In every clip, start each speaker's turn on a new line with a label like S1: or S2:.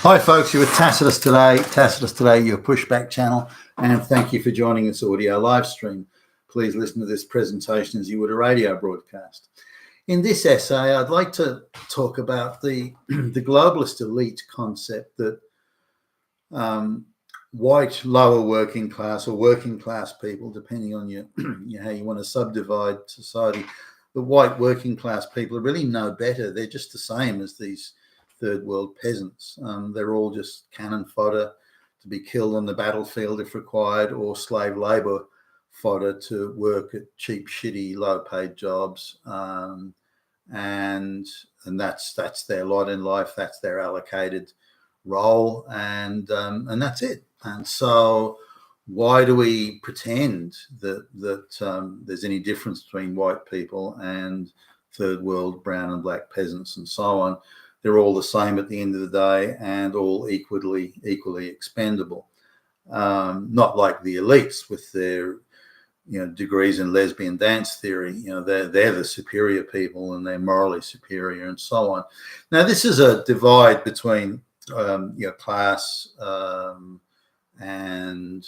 S1: Hi folks, you're with Tacitus Today, your pushback channel, and thank you for joining this audio live stream. Please listen to this presentation as you would a radio broadcast. In this essay, I'd like to talk about the globalist elite concept that white lower working class or working class people, depending on how you want to subdivide society, the white working class people are really no better. They're just the same as these third world peasants. They're all just cannon fodder to be killed on the battlefield if required, or slave labor fodder to work at cheap, shitty, low-paid jobs, and that's their lot in life. That's their allocated role, and that's it. And so, why do we pretend that there's any difference between white people and third world brown and black peasants and so on? They're all the same at the end of the day, and all equally expendable. Not like the elites with their degrees in lesbian dance theory. They're the superior people, and they're morally superior, and so on. Now, this is a divide between class and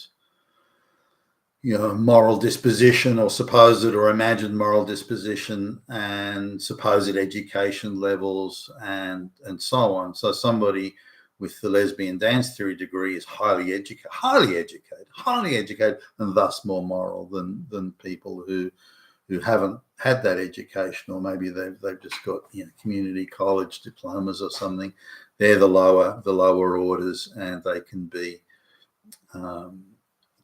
S1: moral disposition, or supposed or imagined moral disposition, and supposed education levels, and so on. So somebody with the lesbian dance theory degree is highly educated, and thus more moral than people who haven't had that education, or maybe they've just got community college diplomas or something. They're the lower orders, and they can be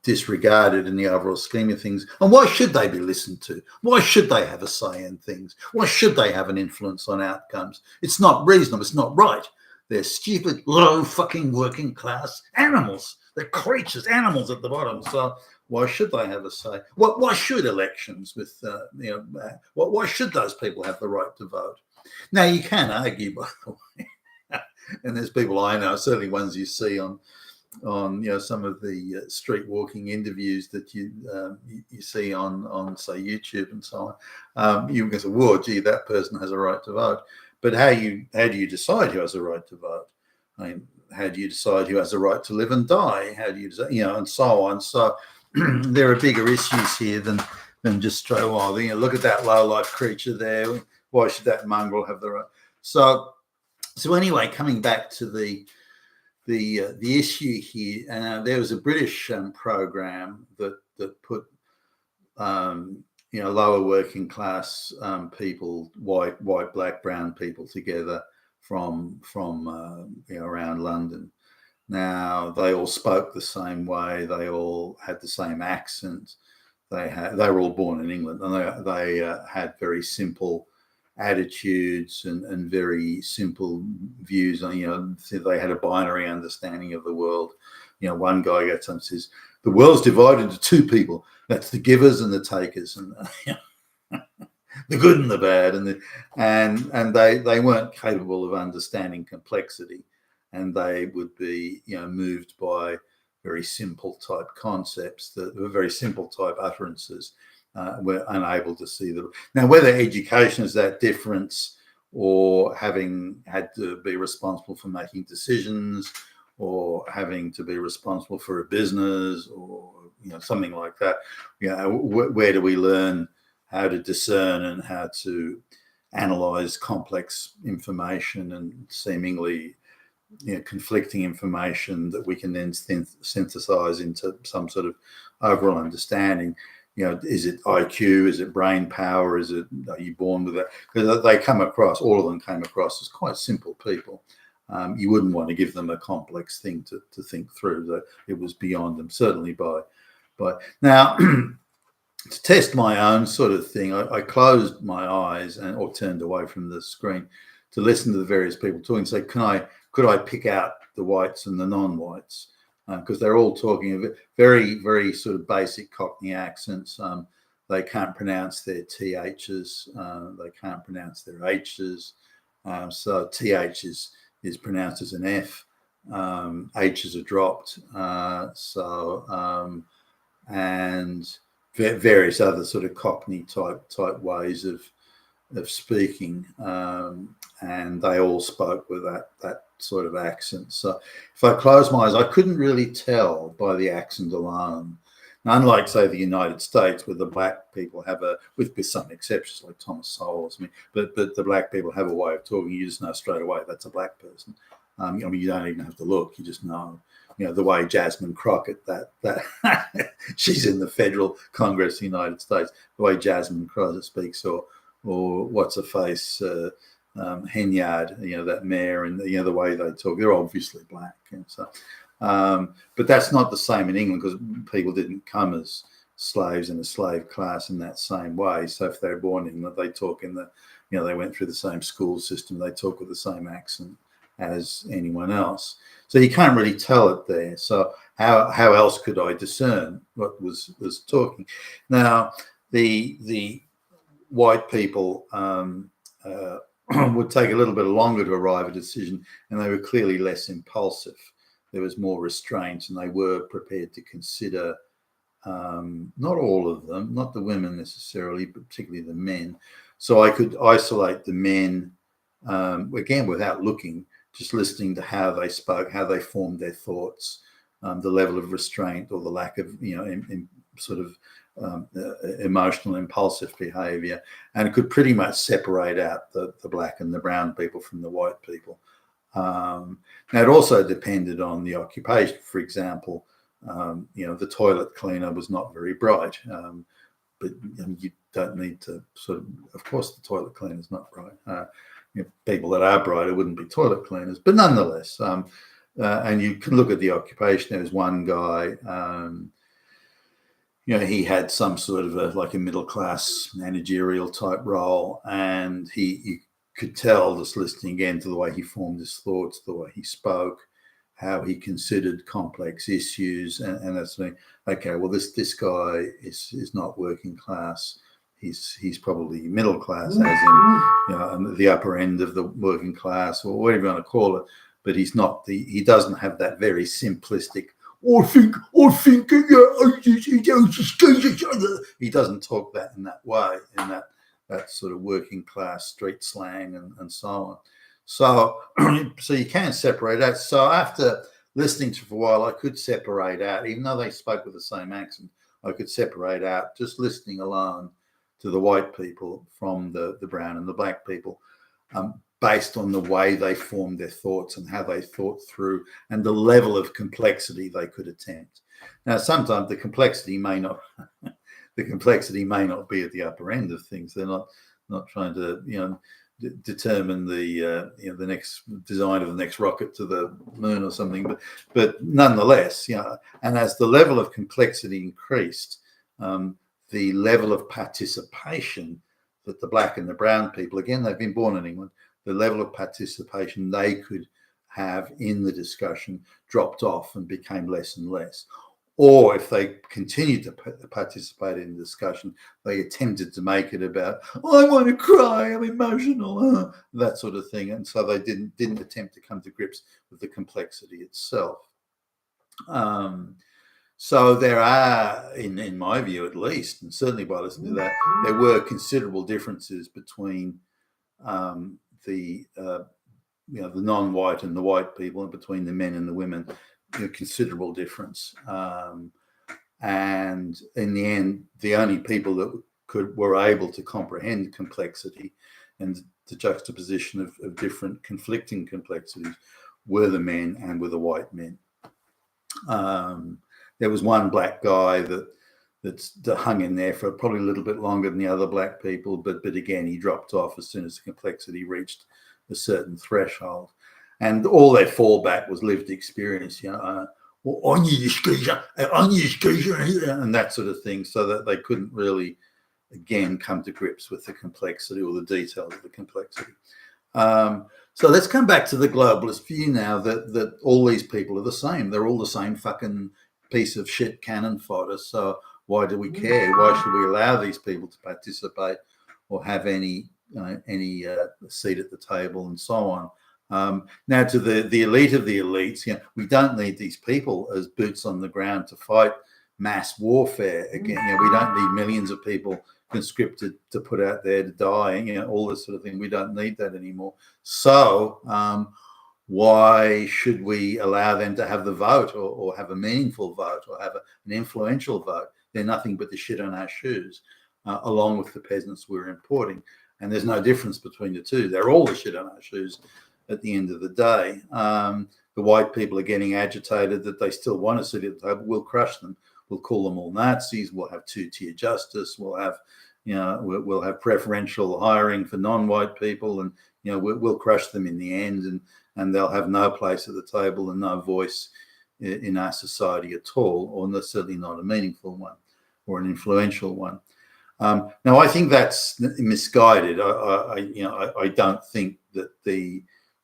S1: disregarded in the overall scheme of things. And why should they be listened to? Why should they have a say in things? Why should they have an influence on outcomes? It's not reasonable. It's not right. They're stupid, low fucking working class animals. They're creatures, animals at the bottom. So why should they have a say? Why should elections with, why should those people have the right to vote? Now, you can argue, by the way, and there's people I know, certainly ones you see on some of the street walking interviews that you see on say YouTube and so on. You can say, "Whoa, gee, that person has a right to vote." But how do you decide who has a right to vote? I mean, how do you decide who has a right to live and die? How do you decide, and so on? So there are bigger issues here than just straight. Well, look at that low life creature there. Why should that mongrel have the right? So anyway, coming back to the issue here, there was a British program that put lower working class people, white, black, brown people together from around London. Now, they all spoke the same way. They all had the same accent. They were all born in England, and they had very simple attitudes and very simple views on, they had a binary understanding of the world. One guy gets up and says, the world's divided into two people. That's the givers and the takers, and the good and the bad, and they weren't capable of understanding complexity, and they would be moved by very simple type concepts, that were very simple type utterances. We're unable to see them. Now, whether education is that difference, or having had to be responsible for making decisions, or having to be responsible for a business, or something like that, where do we learn how to discern and how to analyze complex information and seemingly conflicting information that we can then synthesize into some sort of overall understanding? Is it IQ? Is it brain power? Are you born with that? Because they come across, all of them came across as quite simple people. You wouldn't want to give them a complex thing to think through. That it was beyond them, certainly by now. To test my own sort of thing, I closed my eyes or turned away from the screen to listen to the various people talking. So could I pick out the whites and the non-whites? Because they're all talking very, very sort of basic Cockney accents. They can't pronounce their THs. They can't pronounce their Hs. So TH is pronounced as an F. H's are dropped. And various other sort of Cockney type ways of speaking, and they all spoke with that sort of accent. So if I closed my eyes, I couldn't really tell by the accent alone. And unlike, say, the United States, where the black people have with some exceptions like Thomas Sowell's, but the black people have a way of talking. You just know straight away that's a black person. I mean, you don't even have to look; you just know. The way Jasmine Crockett, that she's in the federal Congress of the United States, the way Jasmine Crockett speaks, or what's her face, Henyard, that mayor, and the way they talk, they're obviously black. And so, but that's not the same in England, because people didn't come as slaves in a slave class in that same way. So if they're born in England, they talk in they went through the same school system, they talk with the same accent as anyone else. So you can't really tell it there. So how else could I discern what was talking? Now, the white people would take a little bit longer to arrive at a decision, and they were clearly less impulsive. There was more restraint, and they were prepared to consider, not all of them, not the women necessarily, but particularly the men. So I could isolate the men, again, without looking, just listening to how they spoke, how they formed their thoughts, the level of restraint or the lack of, sort of emotional, impulsive behaviour, and could pretty much separate out the black and the brown people from the white people. Now, it also depended on the occupation. For example, the toilet cleaner was not very bright, but you don't need to of course, the toilet cleaner is not bright. People that are brighter wouldn't be toilet cleaners, but nonetheless, and you can look at the occupation. There was one guy, he had some sort of a middle class managerial type role, and you could tell, just listening again to the way he formed his thoughts, the way he spoke, how he considered complex issues, and that's saying, okay, well, this guy is not working class. He's probably middle class, as in the upper end of the working class, or whatever you want to call it. But he's not he doesn't have that very simplistic. He doesn't talk that in that way, in that sort of working class street slang and so on. So you can separate out. So after listening to it for a while, I could separate out, even though they spoke with the same accent, I could separate out just listening alone to the white people from the brown and the black people, based on the way they formed their thoughts and how they thought through, and the level of complexity they could attempt. Now, sometimes the complexity may not be at the upper end of things. They're not trying to determine the next design of the next rocket to the moon or something, but nonetheless, and as the level of complexity increased, the level of participation that the black and the brown people, again, they've been born in England, the level of participation they could have in the discussion dropped off and became less and less. Or if they continued to participate in the discussion, they attempted to make it about, I want to cry, I'm emotional, that sort of thing. And so they didn't attempt to come to grips with the complexity itself. So there are, in my view at least, and certainly by listening to that, there were considerable differences between the non-white and the white people, and between the men and the women, considerable difference. And in the end, the only people that were able to comprehend complexity and the juxtaposition of different conflicting complexities were the men and were the white men. There was one black guy that hung in there for probably a little bit longer than the other black people, but again, he dropped off as soon as the complexity reached a certain threshold. And all their fallback was lived experience, and that sort of thing, so that they couldn't really, again, come to grips with the complexity or the details of the complexity. So let's come back to the globalist view now, that all these people are the same. They're all the same fucking piece of shit cannon fodder. So why do we care? Why should we allow these people to participate or have any seat at the table and so on? Now, to the elite of the elites, we don't need these people as boots on the ground to fight mass warfare again. We don't need millions of people conscripted to put out there to die, you know, all this sort of thing. We don't need that anymore. So why should we allow them to have the vote, or have a meaningful vote, or have an influential vote? They're nothing but the shit on our shoes, along with the peasants we're importing. And there's no difference between the two. They're all the shit on our shoes at the end of the day. The white people are getting agitated that they still want to sit at the table. We'll crush them. We'll call them all Nazis. We'll have two-tier justice. We'll have, you know, we'll have preferential hiring for non-white people, and, you know, we'll crush them in the end, and they'll have no place at the table and no voice in our society at all, or certainly not a meaningful one or an influential one. Now, I think that's misguided. I don't think that the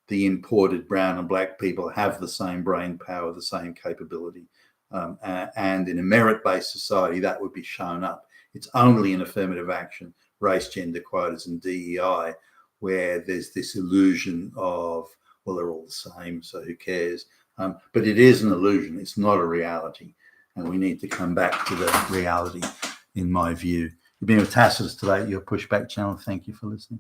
S1: imported brown and black people have the same brain power, the same capability. And in a merit-based society, that would be shown up. It's only in affirmative action, race, gender quotas, and DEI, where there's this illusion of, well, they're all the same, so who cares? But it is an illusion. It's not a reality. And we need to come back to the reality, in my view. You've been with Tacitus today, your Pushback channel. Thank you for listening.